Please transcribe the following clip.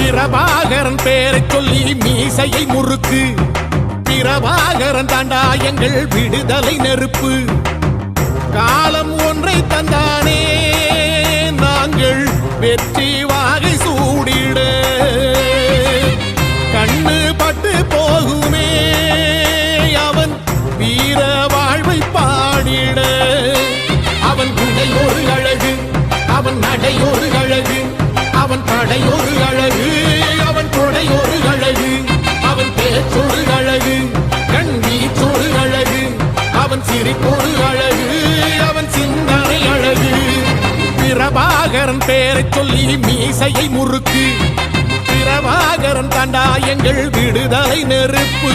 பிரபாகரன் பேரை சொல்லி மீசையை முறுக்கு. பிரபாகரன் தாண்டா எங்கள் விடுதலை நெருப்பு. காலம் ஒன்றை தந்தானே நாங்கள் வெற்றி வாகை சூடிட. கண்ணு பட்டு போகுமே அவன் வீர வாழ்வை பாடிட. அவன் உடை ஒரு அழகு, அவன் நடை ஒரு அழகு, அவன் படை ஒரு அழகு, அவன் கொடை ஒரு அழகு, அவன் பேச்சொரு அழகு, கண் வீச்சொரு அழகு, அவன் சிரிப்பொரு அழகு, அவன் சிந்தனை அழகு. பிரபாகரன் பேரை சொல்லி மீசையை முறுக்கு. பிரபாகரன் தாண்டா எங்கள் விடுதலை நெருப்பு.